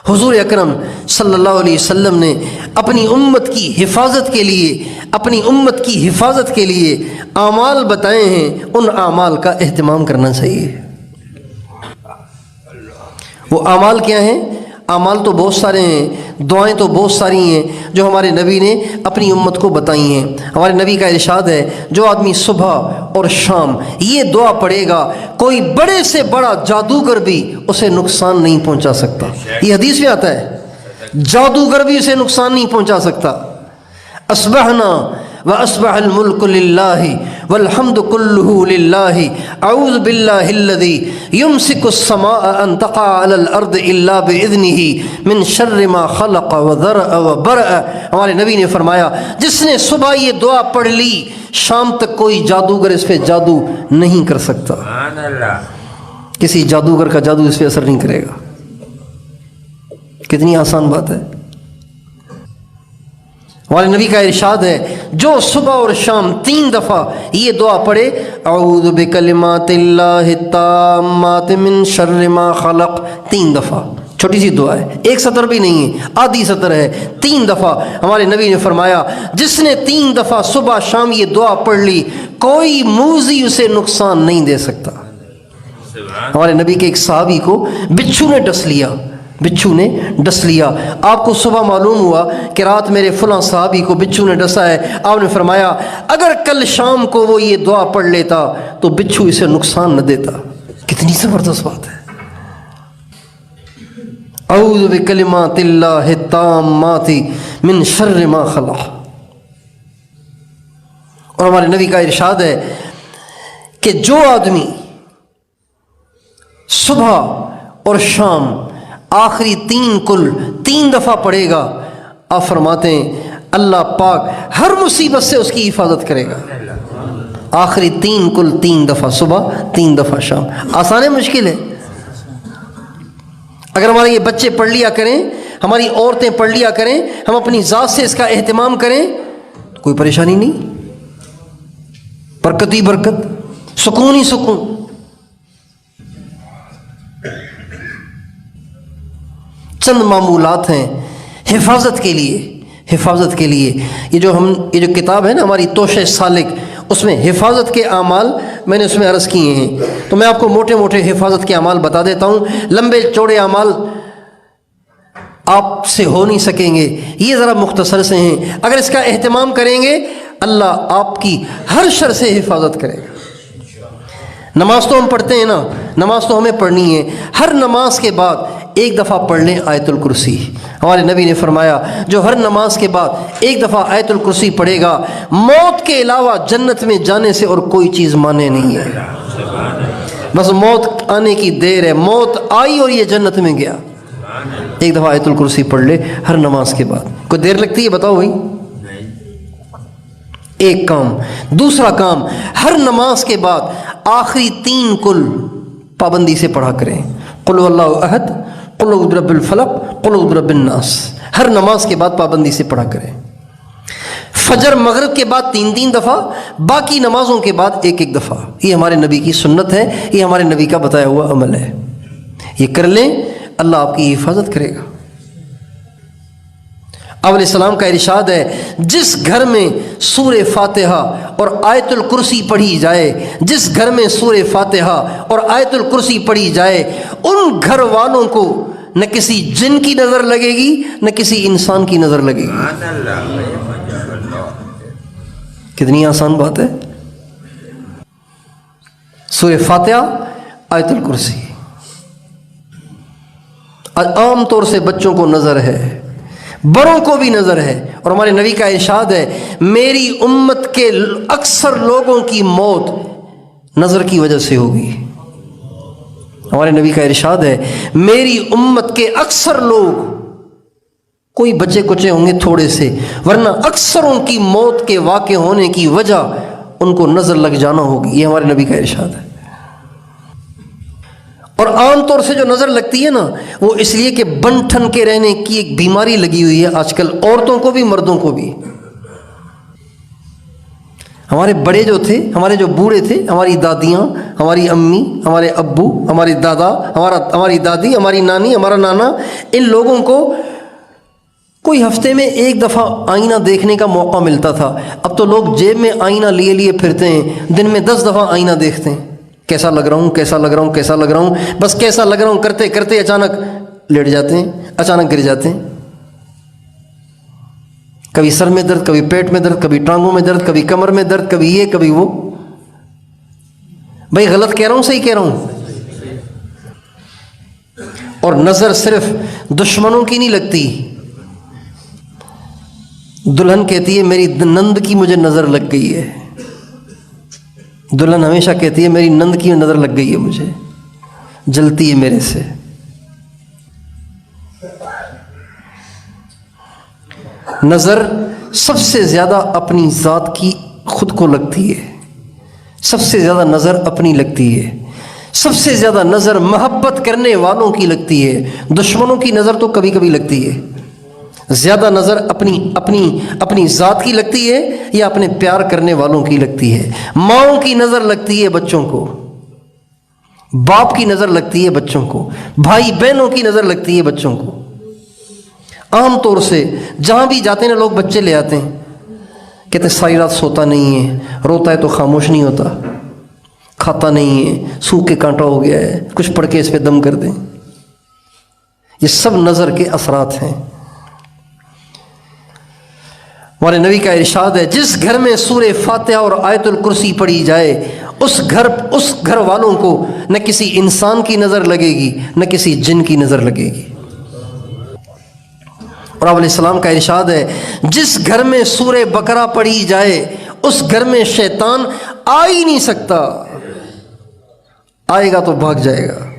حضور اکرم صلی اللہ علیہ وسلم نے اپنی امت کی حفاظت کے لیے اعمال بتائے ہیں، ان اعمال کا اہتمام کرنا چاہیے۔ وہ اعمال کیا ہیں؟ اعمال تو بہت سارے ہیں، دعائیں تو بہت ساری ہیں جو ہمارے نبی نے اپنی امت کو بتائی ہیں۔ ہمارے نبی کا ارشاد ہے، جو آدمی صبح اور شام یہ دعا پڑھے گا، کوئی بڑے سے بڑا جادوگر بھی اسے نقصان نہیں پہنچا سکتا۔ یہ حدیث میں آتا ہے، جادوگر بھی اسے نقصان نہیں پہنچا سکتا۔ اصبحنا واصبح الملک للہ والحمد کلہ للہ اعوذ باللہ الذی یمسک السماء ان تقع علی الارض الا باذنہ من شر ما خلق وذرأ وبرأ۔ ہمارے نبی نے فرمایا، جس نے صبح یہ دعا پڑھ لی، شام تک کوئی جادوگر اس پہ جادو نہیں کر سکتا۔ کسی جادوگر کا جادو اس پہ اثر نہیں کرے گا۔ کتنی آسان بات ہے۔ ہمارے نبی کا ارشاد ہے، جو صبح اور شام 3 دفعہ یہ دعا پڑھے، اعوذ بکلمات اللہ التامات من شر ما خلق، 3 دفعہ، چھوٹی سی دعا ہے، 1 سطر بھی نہیں ہے، آدھی سطر ہے، 3 دفعہ۔ ہمارے نبی نے فرمایا، جس نے 3 دفعہ صبح شام یہ دعا پڑھ لی، کوئی موذی اسے نقصان نہیں دے سکتا۔ ہمارے نبی کے ایک صحابی کو بچھو نے ڈس لیا۔ آپ کو صبح معلوم ہوا کہ رات میرے فلاں صحابی کو بچھو نے ڈسا ہے۔ آپ نے فرمایا، اگر کل شام کو وہ یہ دعا پڑھ لیتا تو بچھو اسے نقصان نہ دیتا۔ کتنی زبردست بات ہے۔ اعوذ بکلمات اللہ التامات من شر ما خلق۔ اور ہمارے نبی کا ارشاد ہے کہ جو آدمی صبح اور شام آخری 3 دفعہ پڑھے گا، آپ فرماتے ہیں اللہ پاک ہر مصیبت سے اس کی حفاظت کرے گا۔ آخری 3 دفعہ صبح، 3 دفعہ شام۔ آسان ہے مشکل ہے؟ اگر ہمارے یہ بچے پڑھ لیا کریں، ہماری عورتیں پڑھ لیا کریں، ہم اپنی ذات سے اس کا اہتمام کریں، تو کوئی پریشانی نہیں، برکت ہی برکت، سکون ہی سکون۔ چند معمولات ہیں حفاظت کے لیے۔ یہ جو کتاب ہے نا ہماری توشہ سالک، اس میں حفاظت کے اعمال میں نے اس میں عرض کیے ہیں، تو میں آپ کو موٹے موٹے حفاظت کے اعمال بتا دیتا ہوں۔ لمبے چوڑے اعمال آپ سے ہو نہیں سکیں گے، یہ ذرا مختصر سے ہیں۔ اگر اس کا اہتمام کریں گے، اللہ آپ کی ہر شر سے حفاظت کرے گا۔ نماز تو ہم پڑھتے ہیں نا، نماز تو ہمیں پڑھنی ہے۔ ہر نماز کے بعد 1 دفعہ پڑھ لیں آیت الکرسی۔ ہمارے نبی نے فرمایا، جو ہر نماز کے بعد 1 دفعہ آیت الکرسی پڑھے گا، موت کے علاوہ جنت میں جانے سے اور کوئی چیز مانے نہیں ہے۔ بس موت آنے کی دیر ہے، موت آئی اور یہ جنت میں گیا۔ 1 دفعہ آیت الکرسی پڑھ لے ہر نماز کے بعد۔ کوئی دیر لگتی ہے بتاؤ بھائی؟ ایک کام۔ دوسرا کام، ہر نماز کے بعد آخری 3 کل پابندی سے پڑھا کریں۔ قل هو اللہ احد، قل اعوذ برب الفلق، قل اعوذ برب الناس۔ ہر نماز کے بعد پابندی سے پڑھا کریں۔ فجر مغرب کے بعد 3 دفعہ، باقی نمازوں کے بعد 1 دفعہ۔ یہ ہمارے نبی کی سنت ہے، یہ ہمارے نبی کا بتایا ہوا عمل ہے۔ یہ کر لیں، اللہ آپ کی حفاظت کرے گا۔ آپ علیہ السلام کا ارشاد ہے، جس گھر میں سورہ فاتحہ اور آیت الکرسی پڑھی جائے، جس گھر میں سورہ فاتحہ اور آیت الکرسی پڑھی جائے، ان گھر والوں کو نہ کسی جن کی نظر لگے گی، نہ کسی انسان کی نظر لگے گی۔ کتنی آسان بات ہے۔ سورہ فاتحہ، آیت الکرسی۔ عام طور سے بچوں کو نظر ہے، بڑوں کو بھی نظر ہے، اور ہمارے نبی کا ارشاد ہے، میری امت کے اکثر لوگوں کی موت نظر کی وجہ سے ہوگی۔ ہمارے نبی کا ارشاد ہے، میری امت کے اکثر لوگ، کوئی بچے کچے ہوں گے تھوڑے سے، ورنہ اکثروں کی موت کے واقع ہونے کی وجہ ان کو نظر لگ جانا ہوگی۔ یہ ہمارے نبی کا ارشاد ہے۔ اور عام طور سے جو نظر لگتی ہے نا، وہ اس لیے کہ بن ٹھن کے رہنے کی ایک بیماری لگی ہوئی ہے آج کل، عورتوں کو بھی مردوں کو بھی۔ ہمارے بڑے جو تھے، ہمارے جو بوڑھے تھے، ہماری دادیاں، ہماری امی، ہمارے ابو، ہمارے دادا، ہماری دادی، ہماری نانی، ہمارا نانا، ان لوگوں کو کوئی ہفتے میں ایک دفعہ آئینہ دیکھنے کا موقع ملتا تھا۔ اب تو لوگ جیب میں آئینہ لیے لیے پھرتے ہیں، دن میں 10 دفعہ آئینہ دیکھتے ہیں، کیسا لگ رہا ہوں، کیسا لگ رہا ہوں، کیسا لگ رہا ہوں، بس کیسا لگ رہا ہوں کرتے کرتے اچانک لیٹ جاتے ہیں، اچانک گر جاتے ہیں۔ کبھی سر میں درد، کبھی پیٹ میں درد، کبھی ٹانگوں میں درد، کبھی کمر میں درد، کبھی یہ کبھی وہ۔ بھائی غلط کہہ رہا ہوں صحیح کہہ رہا ہوں؟ اور نظر صرف دشمنوں کی نہیں لگتی۔ دلہن کہتی ہے میری نند کی مجھے نظر لگ گئی ہے، دلہن ہمیشہ کہتی ہے میری نند کی نظر لگ گئی ہے، مجھے جلتی ہے میرے سے۔ نظر سب سے زیادہ اپنی ذات کی خود کو لگتی ہے، سب سے زیادہ نظر اپنی لگتی ہے، سب سے زیادہ نظر محبت کرنے والوں کی لگتی ہے۔ دشمنوں کی نظر تو کبھی کبھی لگتی ہے، زیادہ نظر اپنی ذات کی لگتی ہے یا اپنے پیار کرنے والوں کی لگتی ہے۔ ماؤں کی نظر لگتی ہے بچوں کو، باپ کی نظر لگتی ہے بچوں کو، بھائی بہنوں کی نظر لگتی ہے بچوں کو۔ عام طور سے جہاں بھی جاتے ہیں لوگ بچے لے آتے ہیں، کہتے ہیں ساری رات سوتا نہیں ہے، روتا ہے تو خاموش نہیں ہوتا، کھاتا نہیں ہے، سوکھ کے کانٹا ہو گیا ہے، کچھ پڑھ کے اس پہ دم کر دیں۔ یہ سب نظر کے اثرات ہیں۔ ہمارے نبی کا ارشاد ہے جس گھر میں سورہ فاتحہ اور آیت الکرسی پڑھی جائے اس گھر والوں کو نہ کسی انسان کی نظر لگے گی نہ کسی جن کی نظر لگے گی۔ اور آپ علیہ السلام کا ارشاد ہے جس گھر میں سورہ بقرہ پڑھی جائے اس گھر میں شیطان آ ہی نہیں سکتا، آئے گا تو بھاگ جائے گا۔